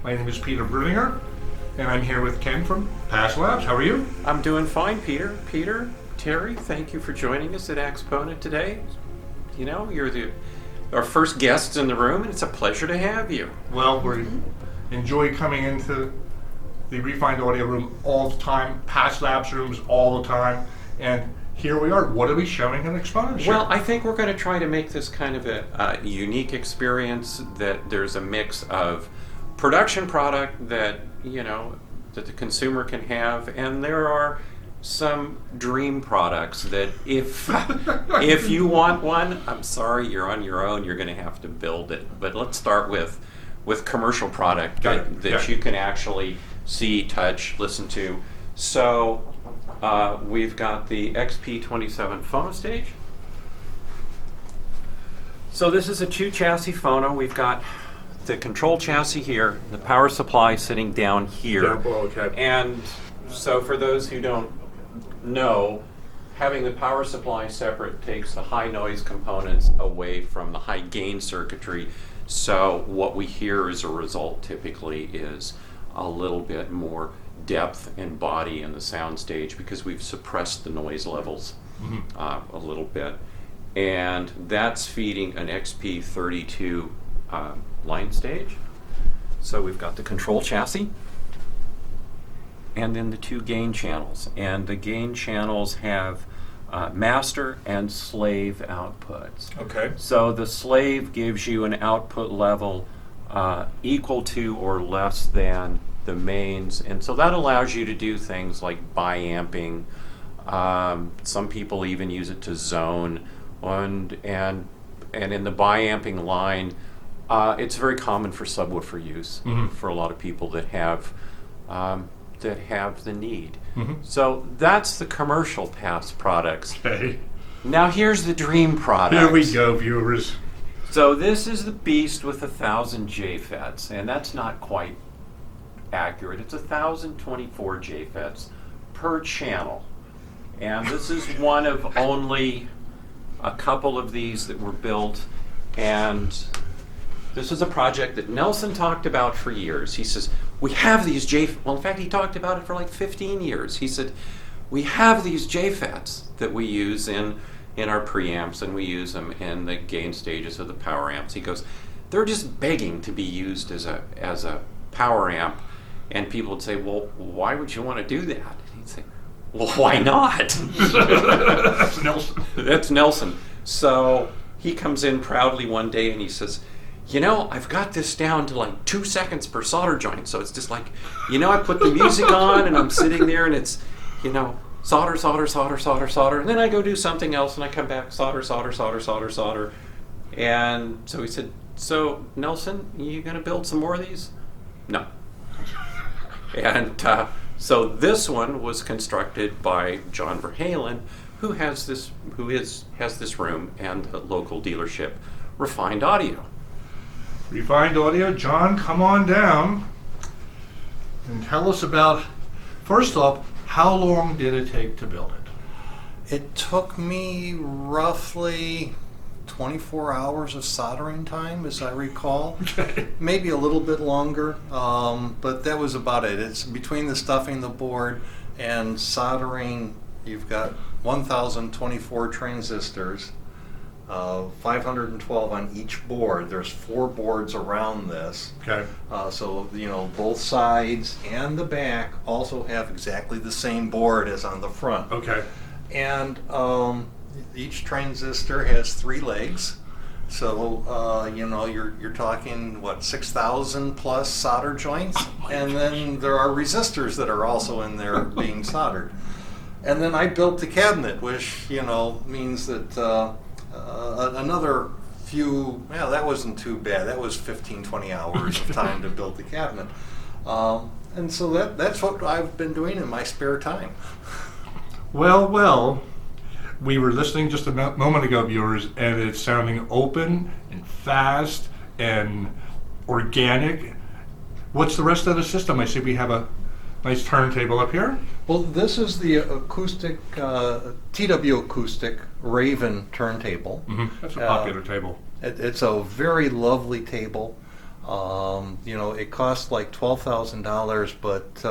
My name is Peter Bruninger, and I'm here with Ken from Past Labs. How are you? I'm doing fine, Peter. Peter, Terry, thank you for joining us at Axpona today. You know, you're our first guests in the room, and it's a pleasure to have you. Well, we enjoy coming into the Refined Audio room all the time, Past Labs rooms all the time, and here we are. What are we showing in Axpona? Well, I think we're going to try to make this kind of a unique experience, that there's a mix of production product that, you know, that the consumer can have, and there are some dream products that if you want one, I'm sorry, you're on your own, you're going to have to build it. But let's start with commercial product that you can actually see, touch, listen to. So we've got the XP27 phono stage. So this is a 2-chassis phono. We've got the control chassis here, the power supply sitting down here. Okay. And so for those who don't know, having the power supply separate takes the high noise components away from the high gain circuitry. So what we hear as a result typically is a little bit more depth and body in the sound stage, because we've suppressed the noise levels a little bit. And that's feeding an XP32 line stage. So we've got the control chassis, and then the 2 gain channels. And the gain channels have master and slave outputs. Okay. So the slave gives you an output level equal to or less than the mains, and so that allows you to do things like bi-amping. Some people even use it to zone, and in the bi-amping line, it's very common for subwoofer use for a lot of people that have the need. So that's the commercial past products. Okay. Now here's the dream product. Here we go, viewers. So this is the beast with 1,000 JFETs, and that's not quite accurate. It's 1,024 JFETs per channel. And this is one of only a couple of these that were built, and this is a project that Nelson talked about for years. He says, we have these JFETs. Well, in fact, he talked about it for like 15 years. He said, we have these JFETs that we use in our preamps, and we use them in the gain stages of the power amps. He goes, they're just begging to be used as a power amp. And people would say, well, why would you want to do that? And he'd say, well, why not? That's Nelson. That's Nelson. So he comes in proudly one day and he says, you know, I've got this down to like 2 seconds per solder joint. So it's just like, you know, I put the music on and I'm sitting there and it's, you know, solder, solder, solder, solder, solder. And then I go do something else and I come back, solder, solder, solder, solder, solder. And so he said, so Nelson, you going to build some more of these? No. And so this one was constructed by John Verhalen, who has this room and a local dealership, Refined Audio. Refined Audio. John, come on down and tell us about, first off, how long did it take to build it? It took me roughly 24 hours of soldering time, as I recall. Okay. Maybe a little bit longer, but that was about it. It's between the stuffing the board and soldering. You've got 1,024 transistors, 512 on each board. There's 4 boards around this. Okay. So, you know, both sides and the back also have exactly the same board as on the front. Okay. And each transistor has 3 legs, so you know, you're talking what, 6,000 plus solder joints, and then there are resistors that are also in there being soldered. And then I built the cabinet, which, you know, means that another few, well, that wasn't too bad. That was 15-20 hours of time to build the cabinet, and so that's what I've been doing in my spare time. Well, we were listening just a moment ago, viewers, and it's sounding open and fast and organic. What's the rest of the system? I see we have a nice turntable up here. Well, this is the acoustic, TW acoustic Raven turntable. That's a popular table. It's a very lovely table. It costs like $12,000, but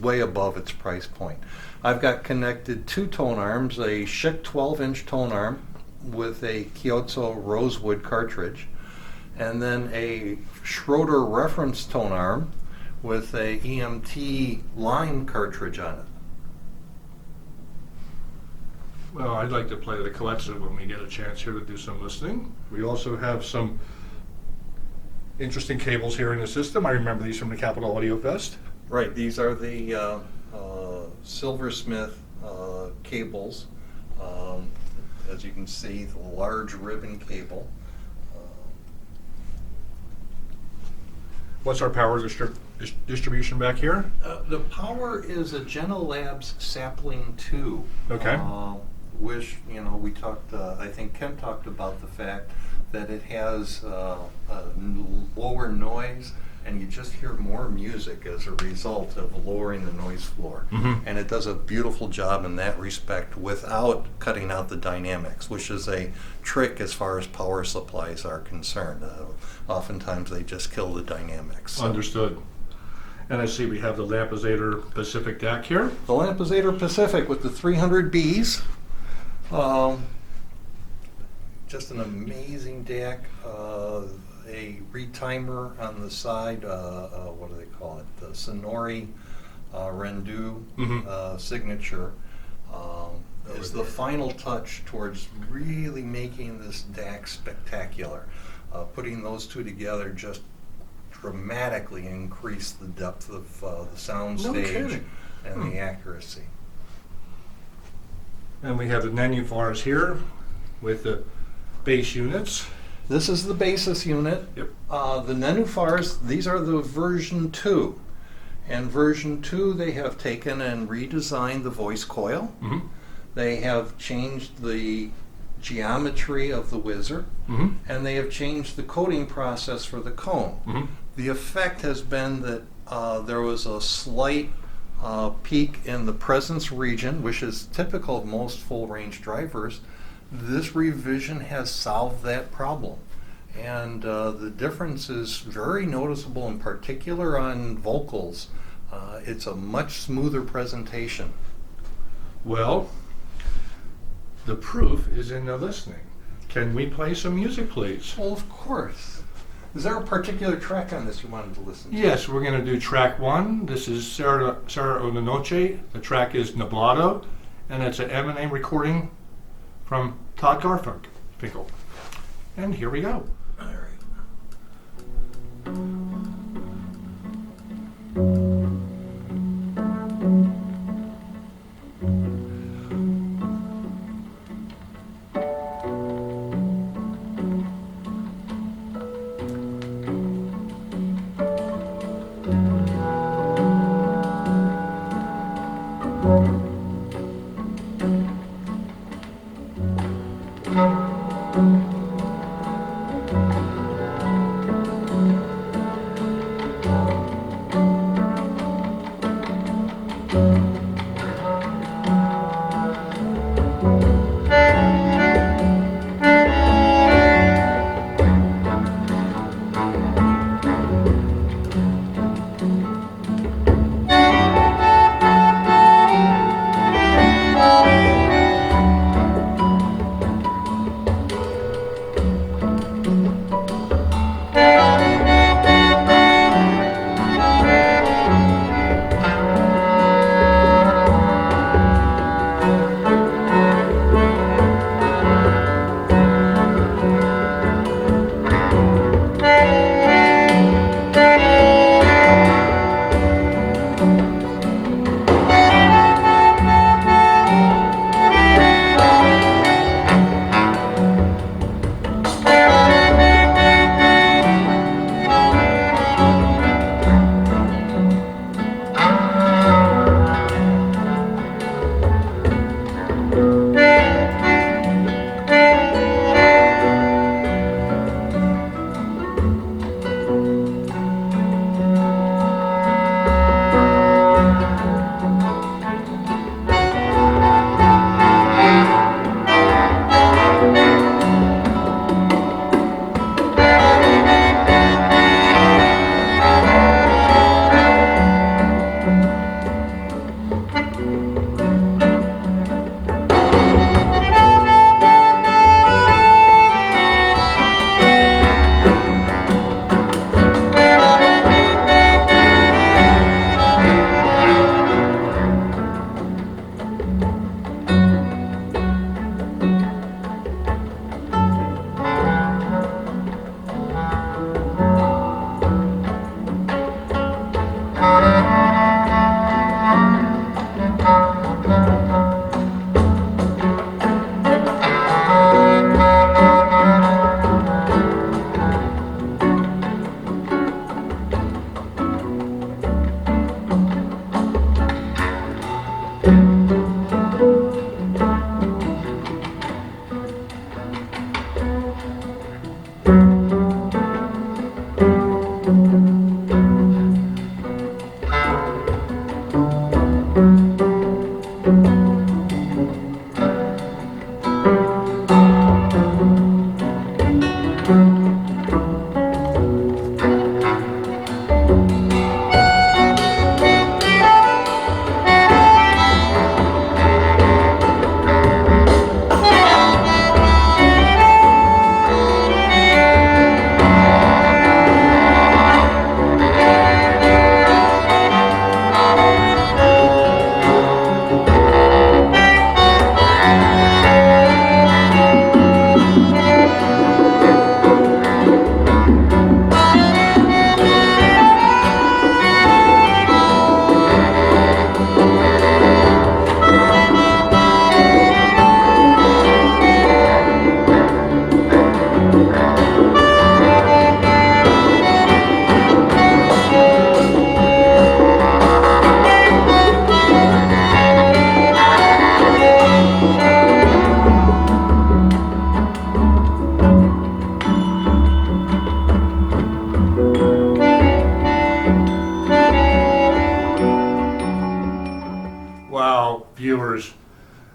way above its price point. I've got connected 2 tone arms, a Schick 12-inch tone arm with a Kyoto rosewood cartridge, and then a Schroeder reference tone arm with a EMT line cartridge on it. Well, I'd like to play the Collection when we get a chance here to do some listening. We also have some interesting cables here in the system. I remember these from the Capitol Audio Fest. Right, these are the Silversmith cables. As you can see, the large ribbon cable. What's our power distribution back here? The power is a Genelabs Sapling 2. Okay. Which, we talked, I think Ken talked about the fact that it has lower noise, and you just hear more music as a result of lowering the noise floor. Mhm. And it does a beautiful job in that respect without cutting out the dynamics, which is a trick as far as power supplies are concerned. Oftentimes they just kill the dynamics. So. Understood. And I see we have the Lampizator Pacific DAC here. The Lampizator Pacific with the 300Bs. Just an amazing DAC. A retimer on the side. What do they call it? The Sonori Rendu signature is the final touch towards really making this DAC spectacular. Putting those two together just dramatically increased the depth of the sound No stage kidding. and the accuracy. And we have the nanufars here with the bass units. This is the basis unit. Yep. The nanufars, these are the version 2. And version 2, they have taken and redesigned the voice coil. Mm-hmm. They have changed the geometry of the whizzer, Mm-hmm. and they have changed the coating process for the cone. Mm-hmm. The effect has been that there was a slight peak in the presence region, which is typical of most full-range drivers. This revision has solved that problem. And the difference is very noticeable, in particular on vocals. It's a much smoother presentation. Well, the proof is in the listening. Can we play some music, please? Well, of course. Is there a particular track on this you wanted to listen to? Yes, we're going to do track 1. This is Sarah Una Noche. The track is Nublado, and it's an M&A recording from Todd Garfunkel. And here we go. All right.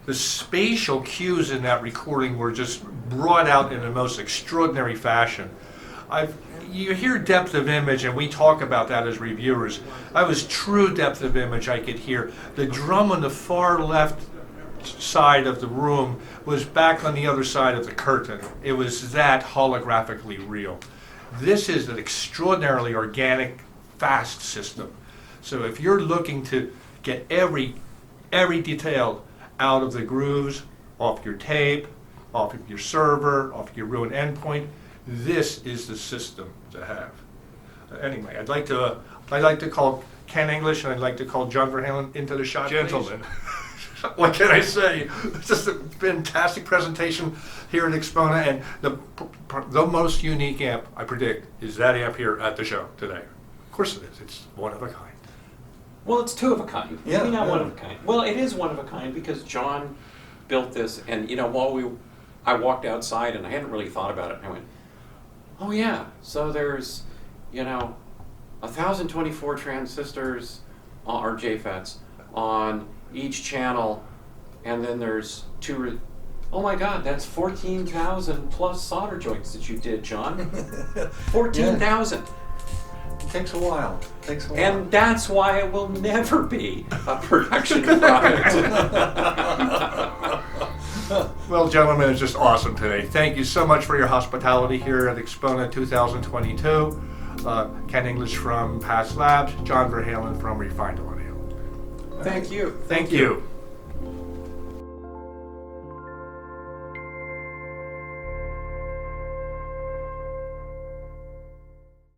the spatial cues in that recording were just brought out in the most extraordinary fashion. You hear depth of image, and we talk about that as reviewers. That was true depth of image I could hear. The drum on the far left side of the room was back on the other side of the curtain. It was that holographically real. This is an extraordinarily organic, fast system. So if you're looking to get every detail out of the grooves, off your tape, off of your server, off your ruined endpoint, this is the system to have. Anyway, I'd like to call Ken English and I'd like to call John Verhalen into the shot. Gentlemen, what can I say? It's just a fantastic presentation here at Exponent, and the most unique amp, I predict, is that amp here at the show today. Of course it is. It's one of a kind. Well, it's two of a kind. Yeah, Maybe not yeah. one of a kind. Well, it is one of a kind because John built this, and while I walked outside and I hadn't really thought about it, and I went, oh yeah, so there's 1,024 transistors or JFETs on each channel, and then there's oh my God, that's 14,000 plus solder joints that you did, John. 14,000. It takes a while. And that's why it will never be a production product. Well, gentlemen, it's just awesome today. Thank you so much for your hospitality here at Exponent 2022. Ken English from Past Labs, John Verhalen from Refined Audio. Thank you. Thank you.